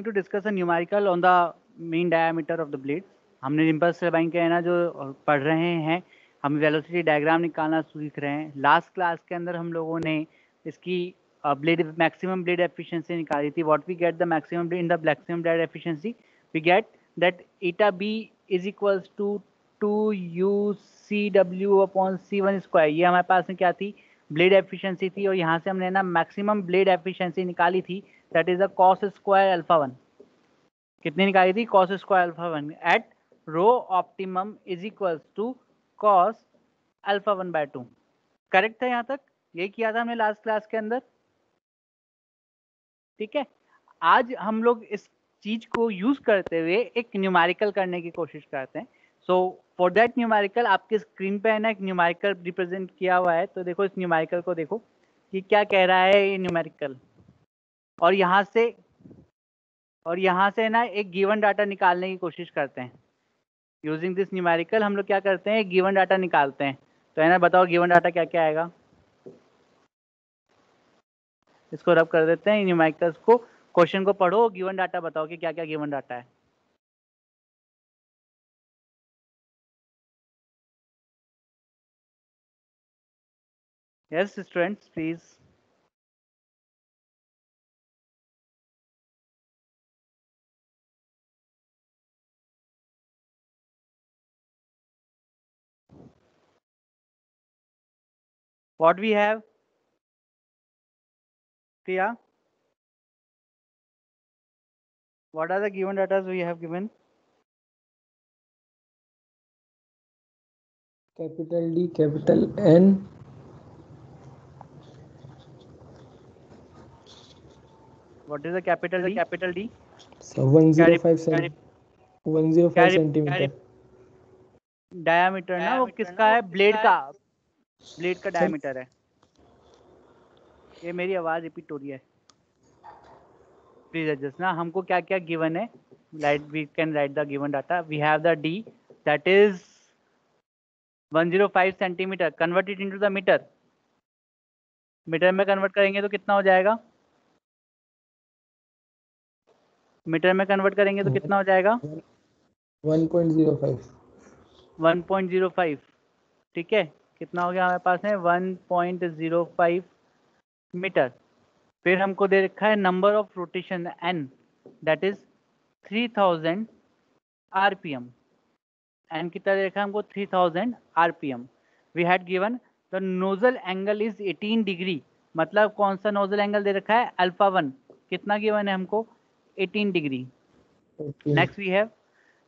to discuss a numerical on the mean diameter of the blade. हमने impulse turbine के है ना जो पढ़ रहे हैं, हम वेलोसिटी डायग्राम निकालना सीख रहे हैं। लास्ट क्लास के अंदर हम लोगों ने इसकी ब्लेड मैक्सिमम ब्लेड एफिशिएंसी निकाली थी। What we get the maximum in the maximum blade efficiency, we get that eta b is equals to 2ucw/c1 square. ये हमारे पास में क्या थी, ब्लेड एफिशिएंसी थी, और यहाँ से हमने ना मैक्सिमम ब्लेड एफिशिएंसी निकाली थी, that is the cos square alpha 1। कितनी निकाली थी, cos square alpha 1 at rho optimum is equals to cos alpha 1/2। Correct है यहाँ तक? ये किया था हमने लास्ट क्लास के अंदर, ठीक है। आज हम लोग इस चीज को यूज करते हुए एक न्यूमेरिकल करने की कोशिश करते हैं। सो फॉर दैट न्यूमेरिकल आपके स्क्रीन पे है ना एक न्यूमेरिकल रिप्रेजेंट किया हुआ है, तो देखो इस न्यूमेरिकल को देखो कि क्या कह रहा है ये न्यूमेरिकल। और यहाँ से ना एक गिवन डाटा निकालने की कोशिश करते हैं। यूजिंग दिस न्यूमेरिकल हम लोग क्या करते हैं, गिवन डाटा निकालते हैं। तो है ना, बताओ गिवन डाटा क्या क्या आएगा। इसको रब कर देते हैं न्यूमेरिकल्स को, क्वेश्चन को पढ़ो, गिवन डाटा बताओ कि क्या क्या गिवन डाटा है। Yes students please. What we have, Priya? What are the given data we have given? Capital D, capital N. What is the capital D? Capital D. So 105 centimeter. Diameter ना वो किसका है, blade का diameter है। ये मेरी आवाज repeat हो रही है, प्लीज एडजस्ट ना। हमको क्या क्या गिवन है, we can write the given data. We have the D that is 105 centimetre. Convert it into the metre. Metre में कन्वर्ट करेंगे तो कितना हो जाएगा, मीटर में कन्वर्ट करेंगे तो कितना हो जाएगा, 1.05। 1.05, ठीक है। कितना हो गया हमारे पास है, 1.05 मीटर। फिर हमको दे रखा है number of rotation n, that is 3000 rpm। n कितना दे रखा है हमको, 3000 rpm। We had given the nozzle angle is 18 degree. मतलब कौन सा नोजल एंगल दे रखा है, अल्फा 1। कितना गिवन है हमको, 18 degree. Next we have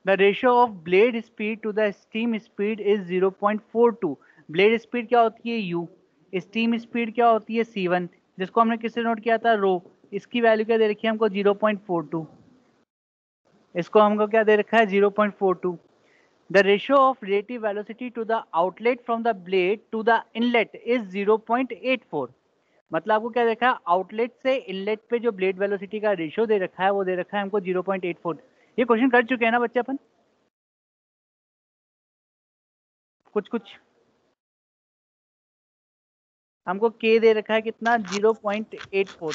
the ratio of blade speed to the steam speed is 0.42। Blade speed क्या होती है, u। स्टीम स्पीड क्या होती है, c1, जिसको हमने किससे नोट किया था, रो। इसकी वैल्यू क्या दे रखी है हमको, 0.42। इसको हमको क्या दे रखा है, 0.42। The ratio of relative velocity to the outlet from the blade to the inlet is 0.84। मतलब आपको क्या देखा है, आउटलेट से इनलेट पे जो ब्लेड वेलोसिटी का रेशियो दे रखा है वो दे रखा है हमको 0.84। ये क्वेश्चन कर चुके हैं ना बच्चे अपन, कुछ हमको k दे रखा है कितना, 0.84।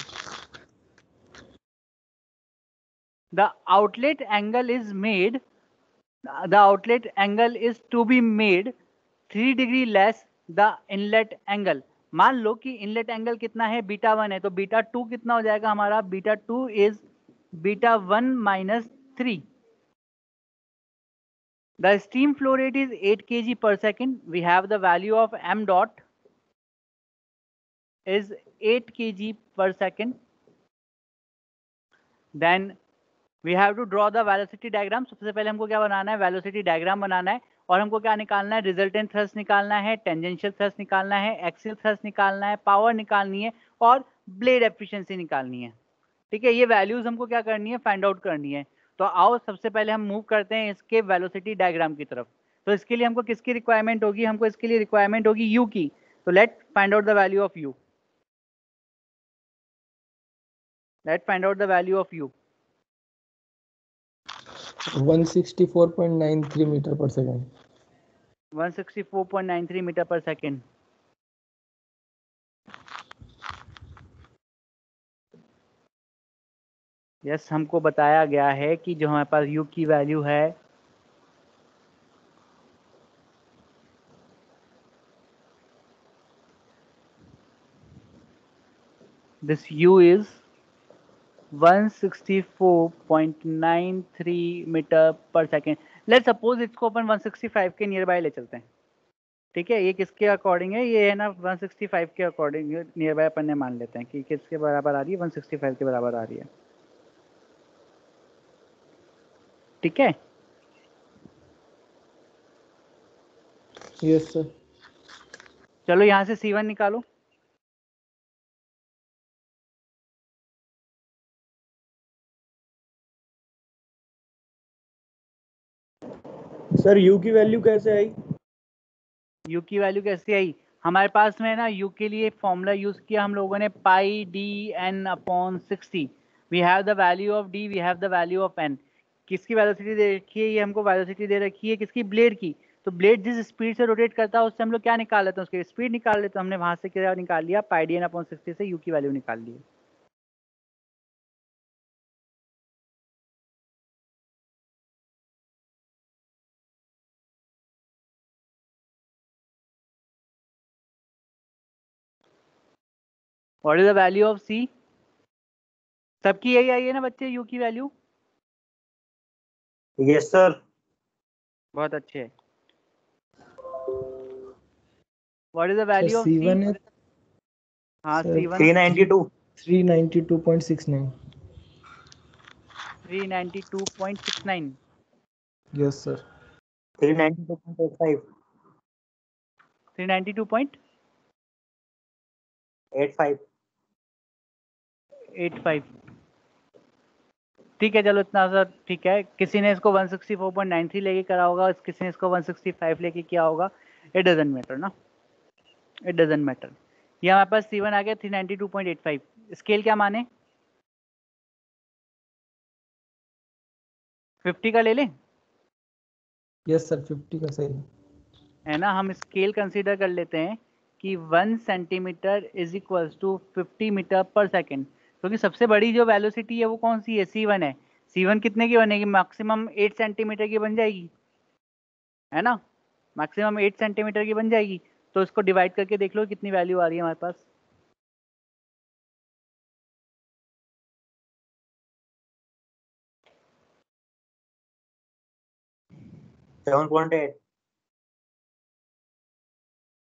The outlet angle is made, the outlet angle is to be made 3 degree less the inlet angle. मान लो कि इनलेट एंगल कितना है, बीटा 1 है, तो बीटा 2 कितना हो जाएगा हमारा, beta 2 is beta 1 minus 3। The steam flow rate is 8 kg per second. We have the value of m dot is 8 kg per second. Then we have to draw the velocity diagram. सबसे पहले हमको क्या बनाना है, velocity diagram बनाना है। और हमको क्या निकालना है, रिजल्टेंट थ्रस्ट निकालना है, टेंजेंशियल थ्रस्ट निकालना है, एक्सियल थ्रस्ट निकालना है, पावर निकालनी है, और ब्लेड एफिशिएंसी निकालनी है। ठीक है, ये वैल्यूज हमको क्या करनी है, फाइंड आउट करनी है। तो आओ सबसे पहले हम मूव करते हैं इसके वेलोसिटी डायग्राम की तरफ। तो इसके लिए हमको किसकी रिक्वायरमेंट होगी, हमको इसके लिए रिक्वायरमेंट होगी यू की। तो let find out the value of u. Let find out the value of u. 164.93 metre per second. 164.93 metre per second. Yes, हमको बताया गया है कि जो हमारे पास u की वैल्यू है this u is 164.93 metre per second. Let's suppose इसको अपन 165 के नियर बाय ले चलते हैं। ठीक है, ये किसके अकॉर्डिंग है? ये है ना 165 के अकॉर्डिंग नियर बाय अपन ने मान लेते हैं कि किसके बराबर आ रही है, 165 के बराबर आ रही है। ठीक है, यस सर। चलो यहाँ से C1 निकालो। सर यू की वैल्यू कैसे आई? u की वैल्यू कैसे आई? हमारे पास में ना u के लिए फॉर्मूला यूज किया हम लोगों ने, pi D N upon 60। We have the value of d, we have the value of n। किसकी वेलोसिटी दे रखी है? ये हमको वेलोसिटी दे रखी है किसकी? ब्लेड की। तो ब्लेड जिस स्पीड से रोटेट करता है उससे हम लोग क्या निकाल लेते हैं? उसकी स्पीड निकाल लेते हैं। हमने वहां से क्या निकाल लिया? पाई डी एन अपॉन 60 से u की वैल्यू निकाल ली। What is the value of c? सबकी यही आई है ना बच्चे, u की वैल्यू? Yes sir. बहुत अच्छे। What is the sir value of c? C1 है हाँ, सर c1 392। 392.69। 392.69। Yes sir. 392.85। 392.85। ठीक है, चलो इतना सा ठीक है। किसी ने इसको 164.93 लेके करा होगा, किसी ने इसको 165 लेके किया होगा। इट डजेंट मैटर ना, इट डजेंट मैटर। ये हमारे पास C1 आ गया 392.85। स्केल क्या माने? 50 का ले लें? यस सर 50 का सही है ना, हम स्केल कंसीडर कर लेते हैं कि 1 centimetre is equals to 50 metre per second. क्योंकि सबसे बड़ी जो वेलोसिटी है वो कौन सी है? C1 है। C1 कितने की बनेगी? मैक्सिमम 8 सेंटीमीटर की बन जाएगी, है ना? मैक्सिमम 8 सेंटीमीटर की बन जाएगी। तो इसको डिवाइड करके देख लो कितनी वैल्यू आ रही है हमारे पास। 7.8।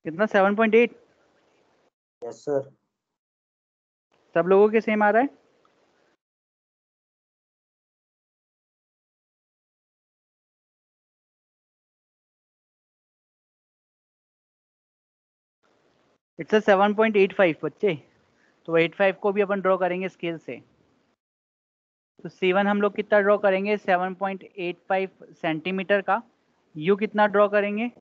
कितना? 7.8। Yes sir. सब लोगों के सेम आ रहा है? इट्स 7.85 बच्चे। तो 85 को भी अपन ड्रॉ करेंगे स्केल से। तो C1 हम लोग कितना ड्रॉ करेंगे? 7.85 सेंटीमीटर का। U कितना ड्रॉ करेंगे?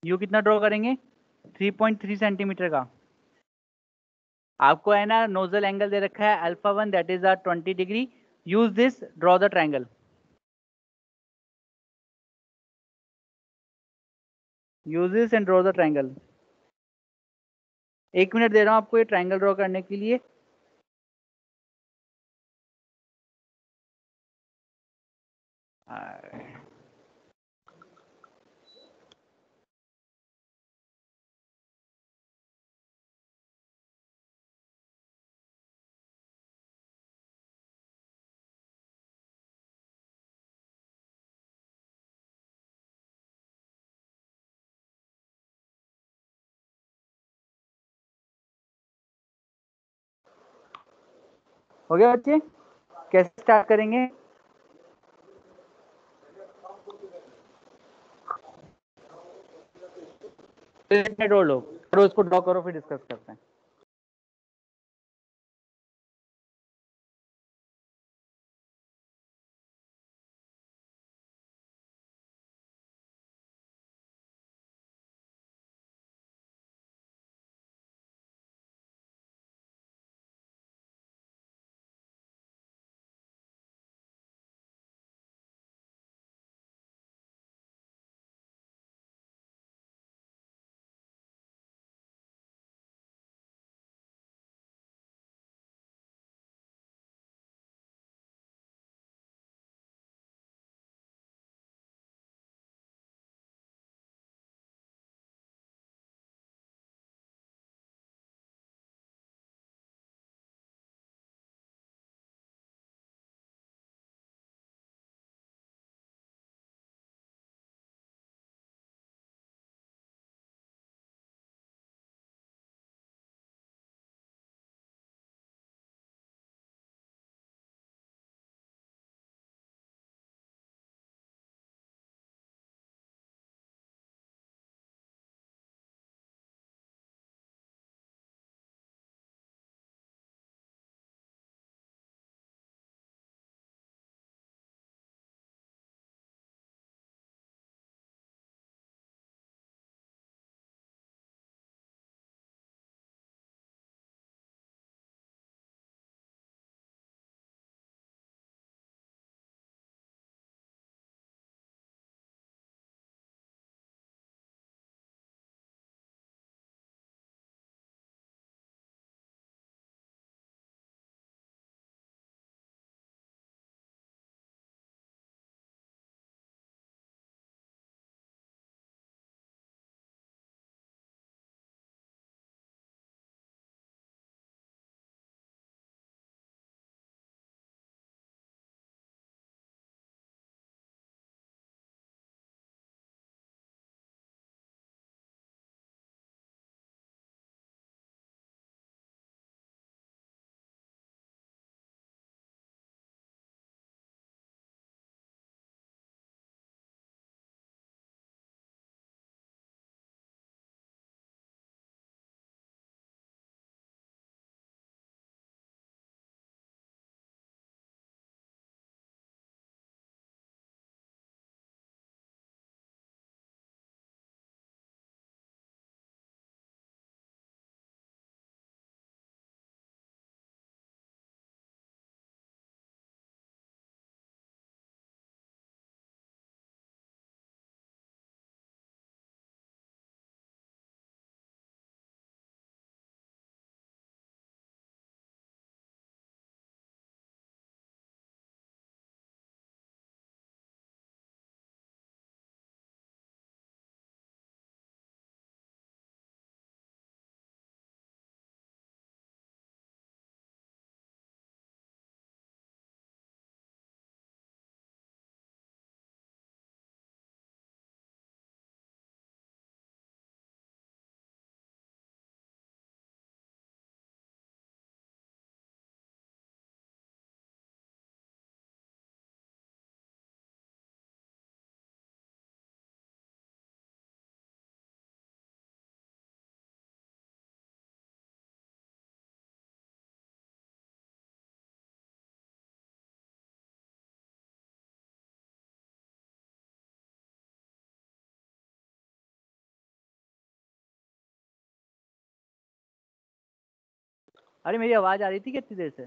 U कितना ड्रॉ करेंगे? 3.3 सेंटीमीटर का। आपको है ना नोजल एंगल दे रखा है α1, that is 20 degree. Use this, draw the triangle. Use this and draw the triangle. 1 minute दे रहा हूं आपको ये ट्रायंगल ड्रॉ करने के लिए। हो गया बच्चे? कैसे स्टार्ट करेंगे? ड्रॉ लो, करो इसको, ड्रॉ करो, फिर डिस्कस करते हैं। अरे मेरी आवाज आ रही थी कितनी देर से?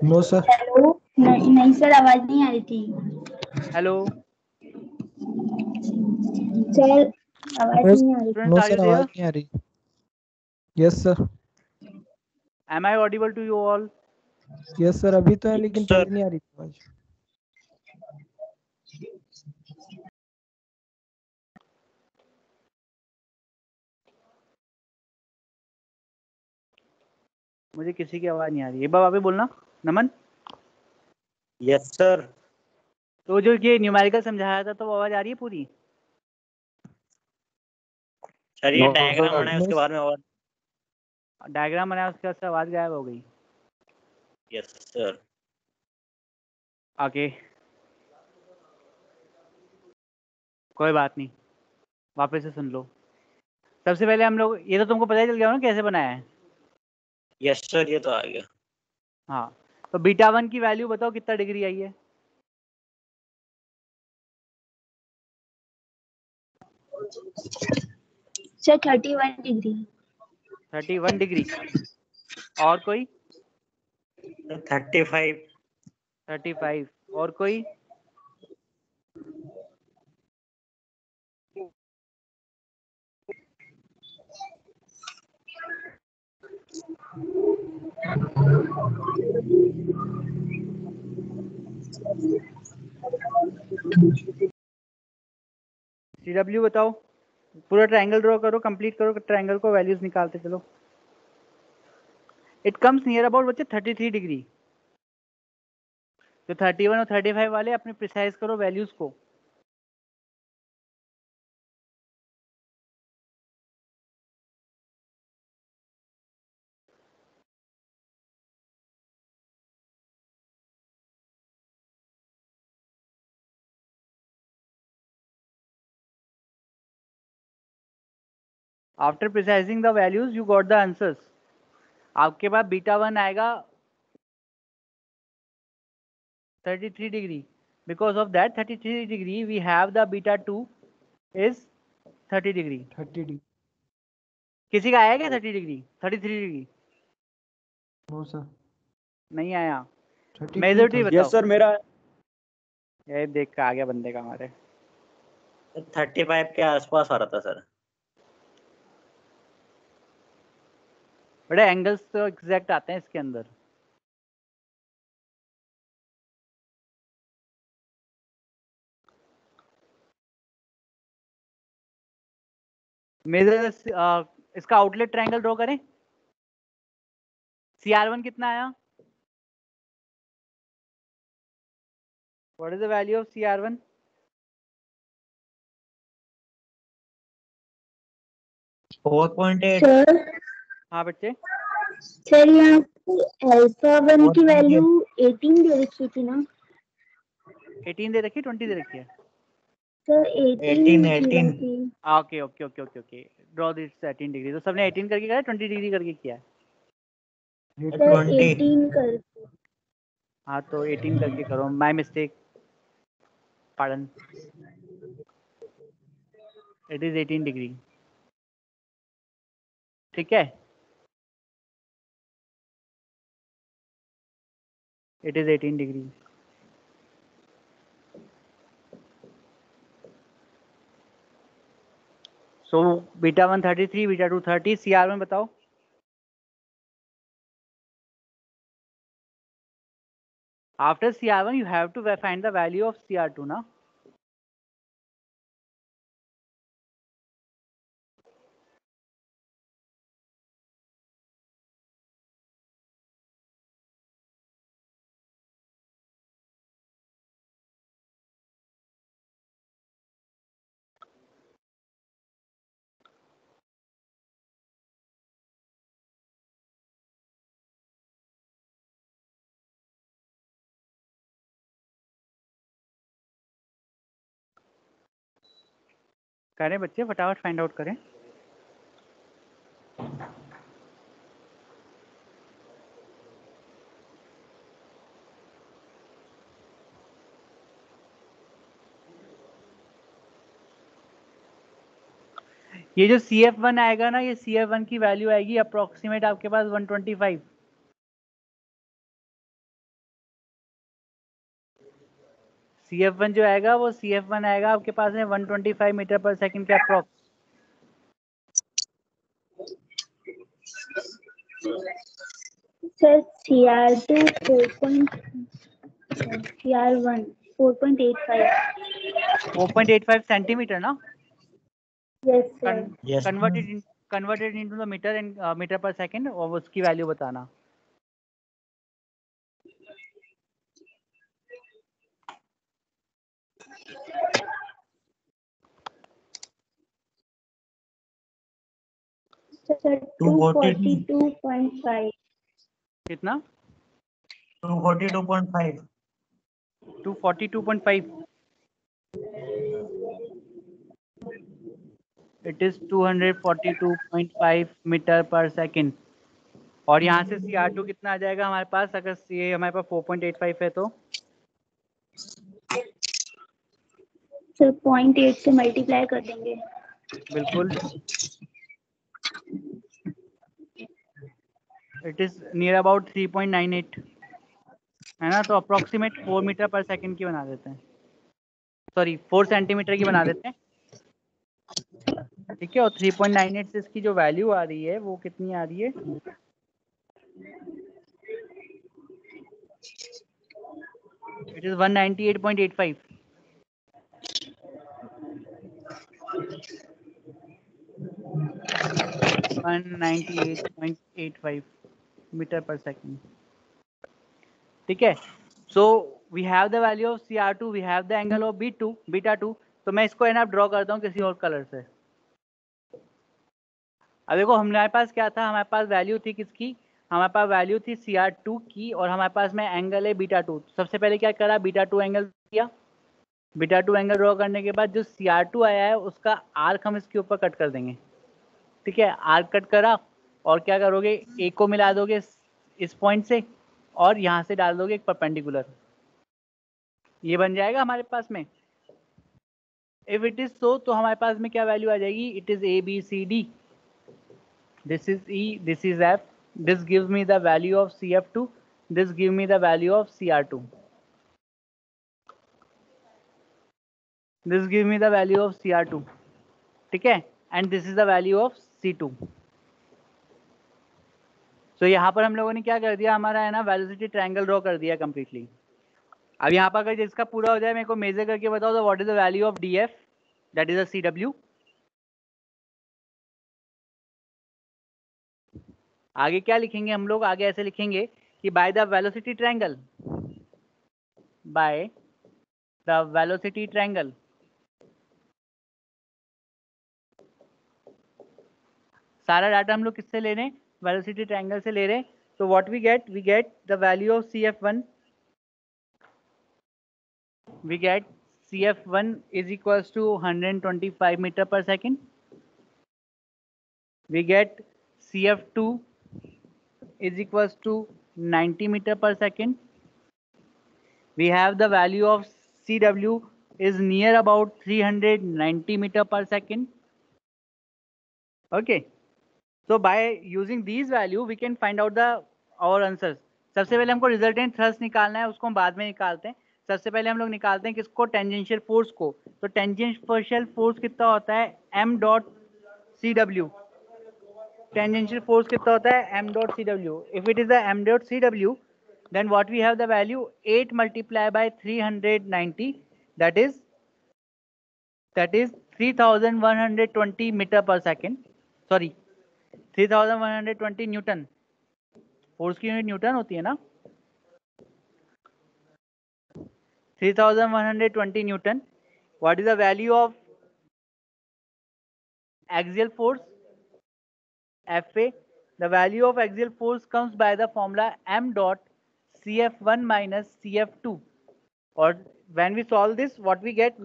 No sir. हेलो। नहीं सर, आवाज नहीं आ रही थी। हेलो सर, आवाज नहीं आ रही। Students, no are you sir, आवाज देयर? नहीं आ रही। Yes sir. Am I audible to you all? Yes sir, अभी तो है लेकिन सर। पहले नहीं आ रही थी आवाज। मुझे किसी की आवाज नहीं आ रही है। एक बार वापस बोलना नमन। Yes sir. तो जो ये न्यूमेरिकल समझाया था तो वो आवाज आ रही है पूरी? सर ये No, डायग्राम sir. बना है उसके बाद में और। डायग्राम बनाया उसके बाद से आवाज गायब हो गई। Yes sir. ओके, कोई बात नहीं, वापस से सुन लो। सबसे पहले हम लोग, ये तो तुमको पता ही चल गया ना कैसे बनाया है? यस सर, ये तो आ गया। हाँ, तो बीटा 1 की वैल्यू बताओ कितना डिग्री आई है? Sir 31 degree. 31 डिग्री। और कोई? 35। 35। और कोई? CW बताओ। पूरा ट्रायंगल ड्रॉ करो, कंप्लीट करो ट्रायंगल को, वैल्यूज निकालते चलो। इट कम्स नियर अबाउट बच्चे 33 डिग्री। तो 31 और 35 वाले अपने प्रिसाइज करो वैल्यूज को। After precising the values you got the answers. आपके पास बीटा 1 आएगा 33 degree. Because of that 33 degree we have the beta 2 is 30 degree. 30 degree. किसी का आया क्या 30 डिग्री? 33 डिग्री? No sir. नहीं आया। 32 मेजॉरिटी था। बताओ। Yes, sir. मेरा ये देख के आ गया बंदे का हमारे। 35 के आसपास आ रहा था सर। बड़े एंगल्स तो एग्जैक्ट आते हैं इसके अंदर। मेजर इसका आउटलेट ट्रायंगल ड्रॉ करें। CR1 कितना आया? What is the value of CR1? 4.8। Sir हाँ बच्चे, सर यहाँ अल्फा 1 की वैल्यू 18 दे रखी थी ना? 18 दे रखी है, 20 दे रखी है? सर 18 लिखी हुई थी। Okay okay okay okay okay, draw this 18 degree. तो सबने 18 करके किया है, 20 डिग्री करके किया है? सर 20। 18 कर। हाँ तो 18 करके करो, my mistake, pardon. It is 18 degree. ठीक है, it is 18 degree. So beta 1 33, beta 2 30, CR1 बताओ। After CR1 you have to find the value of CR2 ना? करें बच्चे, फटाफट फाइंड आउट करें। ये जो CF1 आएगा ना, ये CF1 की वैल्यू आएगी अप्रोक्सीमेट आपके पास 125। CF1 जो आएगा वो CF1 आएगा आपके पास में 125 मीटर पर सेकंड के approx. Sir CR2 CR1 4.85। 4.85 centimetre ना? Yes sir. Yes. Converted into the metre and metre per second, और उसकी वैल्यू बताना। सर 242.5। कितना? 242.5. 242.5। It is 242.5 metre per second. और यहाँ से CR2 कितना आ जाएगा हमारे पास? अगर ये हमारे पास 4.85 है तो सर 0.8 से मल्टीप्लाई कर देंगे। बिल्कुल, इट इज नियर अबाउट 3.98 है ना? तो अप्रोक्सीमेट 4 मीटर पर सेकंड की बना देते हैं, सॉरी 4 सेंटीमीटर की बना देते हैं, ठीक है। और 3.98 से इसकी जो वैल्यू आ रही है वो कितनी आ रही है? It is 198.85। 198.85 metre per second, ठीक है। So we have the value of CR2, we have the angle of beta 2। तो मैं इसको है ना ड्रॉ करता हूँ किसी और कलर से। अब देखो हमारे पास क्या था, हमारे पास वैल्यू थी किसकी? हमारे पास वैल्यू थी CR2 की, और हमारे पास में एंगल है बीटा 2। सबसे पहले क्या करा, बीटा 2 एंगल किया। बीटा 2 एंगल ड्रॉ करने के बाद जो CR2 आया है उसका आर्क हम इसके ऊपर कट कर देंगे, ठीक है। आर्क कट करा, और क्या करोगे, ए को मिला दोगे इस पॉइंट से, और यहाँ से डाल दोगे एक परपेंडिकुलर। ये बन जाएगा हमारे पास में। इफ इट इज सो, तो हमारे पास में क्या वैल्यू आ जाएगी? It is ABCD, this is E, this is F, this gives me the value of CF2, this give me the value of CR2, this give me the value of CR2, ठीक है, and this is the value of C2। so यहाँ पर हम लोगों ने क्या कर दिया, हमारा है ना वेलोसिटी ट्रायंगल ड्रॉ कर दिया कंप्लीटली। अब यहाँ पर अगर जिसका पूरा हो जाए मेरे को मेजर करके बताओ, तो what is the value of DF, that is a CW। आगे क्या लिखेंगे हम लोग? आगे ऐसे लिखेंगे कि by the velocity triangle, by the velocity triangle, सारा डाटा हम लोग किससे ले रहे हैं? वेलोसिटी ट्रायंगल से ले रहे हैं। तो what we get the value of CF1, we get CF1 is equals to 125 metre per second. We get CF2 is equals to 90 meter per second. We have the value of CW is near about 390 meter per second. Okay, so by using these value we can find out the our answers. सबसे पहले हमको resultant thrust निकालना है, उसको हम बाद में निकालते हैं। सबसे पहले हम लोग निकालते हैं किसको? टेंजेंशियल फोर्स को। तो टेंजेंशियल फोर्स कितना होता है? m dot CW। Tangential force कितना होता है? m dot CW। If it is the m dot CW, then what we have the value 8 multiplied by 390, that is 3120 meter per second, sorry 3120 Newton. Force की unit Newton होती है ना? 3120 Newton. What is the value of axial force? FA। the value of axial force comes by the formula m dot CF1 minus CF2, or when we solve this, what we get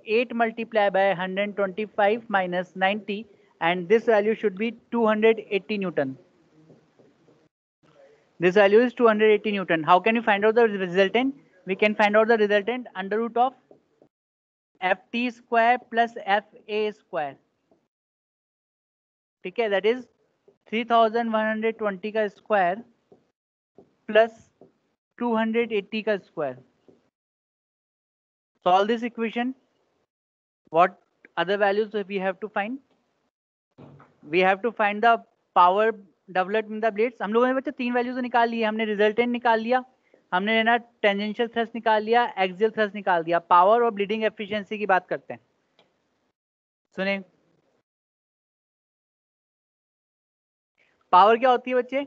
8 multiplied by 125 minus 90, and this value should be 280 Newton. This value is 280 Newton. How can you find out the resultant? We can find out the resultant under root of FT square plus FA square. ठीक है, that is 3120 का square plus 280 का square. Solve this equation. What other values we have to find? We have to find the power developed in the blades. हम लोगों ने बच्चे 3 values निकाल लिए. हमने रिजल्टेंट निकाल लिया, हमने लेना टेंजेंशियल थ्रस्ट निकाल लिया, एक्सियल थ्रस्ट निकाल दिया. पावर और ब्लीडिंग एफिशिएंसी की बात करते हैं. सुने, पावर क्या होती है बच्चे?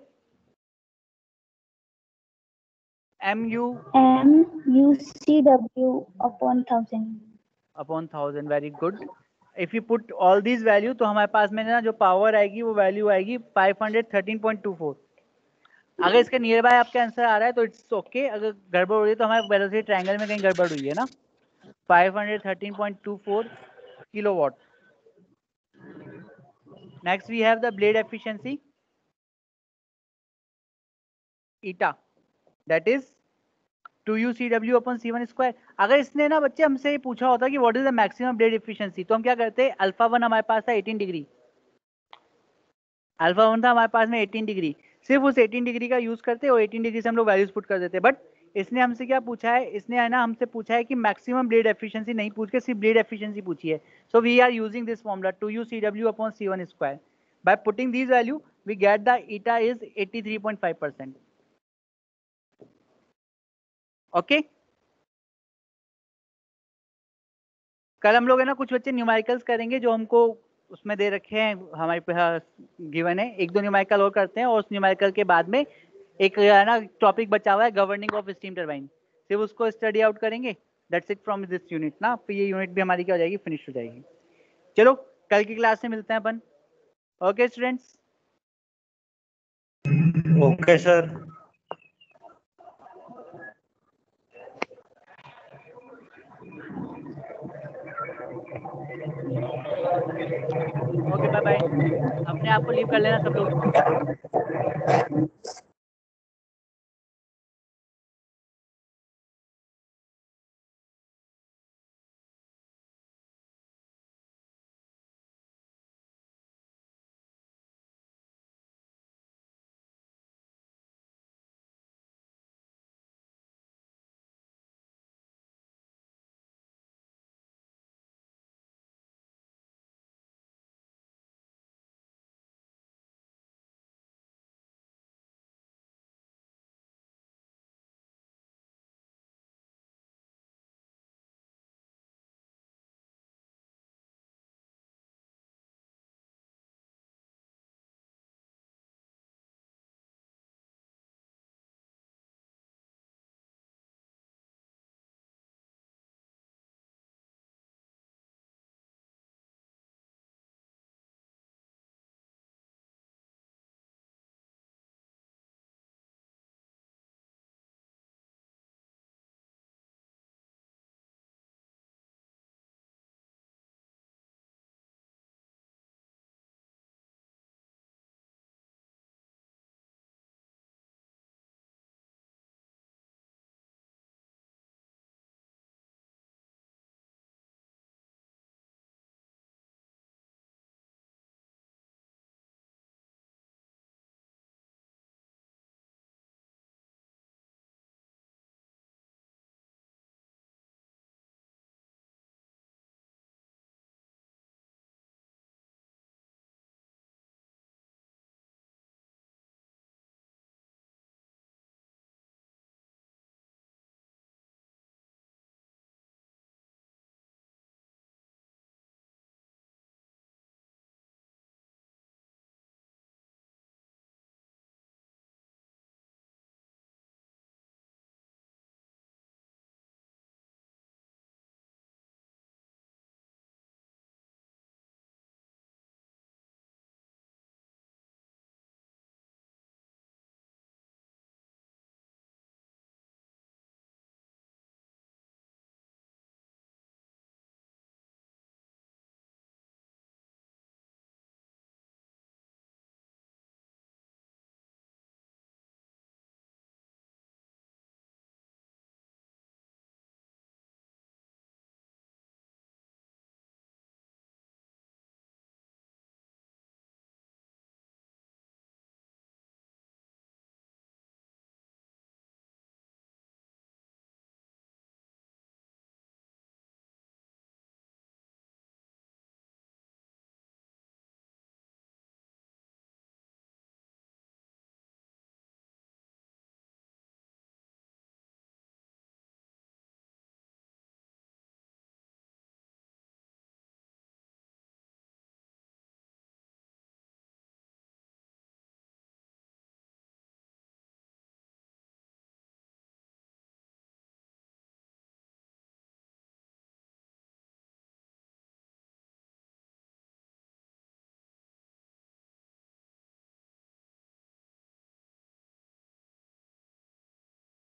MUCW upon 1000. Upon 1000. Very good. If you put all these value तो हमारे पास में ना जो पावर आएगी वो वैल्यू आएगी 513.24. अगर इसके नियर बाय आपका आंसर आ रहा है तो इट्स ओके. अगर गड़बड़ हो रही है तो हमारे वेलोसिटी ट्रायंगल में कहीं गड़बड़ हुई है ना. 513.24 kilowatt. Next we have the blade efficiency eta, that is 2UCW upon C1 square. अगर इसने ना बच्चे हमसे ये पूछा होता कि what is the maximum blade efficiency, तो हम क्या करते? अल्फा 1 हमारे पास था 18 डिग्री. अल्फा 1 था हमारे पास में 18 डिग्री. सिर्फ उस 18 डिग्री का यूज करते और 18 डिग्री से हम लोग वैल्यूज पुट कर देते. बट इसने हमसे क्या पूछा है? इसने है ना हमसे पूछा है कि मैक्सिमम ब्लेड एफिशिएंसी नहीं पूछ के सिर्फ ब्लेड एफिशिएंसी पूछी है. So we are using this formula 2UCW upon C1 square. By putting this value we get the eta is 83.5%. Okay. कल हम लोग है ना कुछ बच्चे न्यूमेरिकल्स करेंगे जो हमको उसमें दे रखे हैं, हमारे पे गिवन है. 1-2 न्यूमेरिकल और करते हैं और उस न्यूमेरिकल के बाद में एक है ना टॉपिक बचा हुआ है गवर्निंग ऑफ स्टीम टरबाइन. सिर्फ उसको स्टडी आउट करेंगे. That's it from this unit ना. फिर ये यूनिट भी हमारी क्या हो जाएगी? फिनिश हो जाएगी. चलो कल की क्लास में मिलते हैं अपन. Okay students. Okay sir. Okay bye bye. अपने आप को लीव कर लेना सब लोग.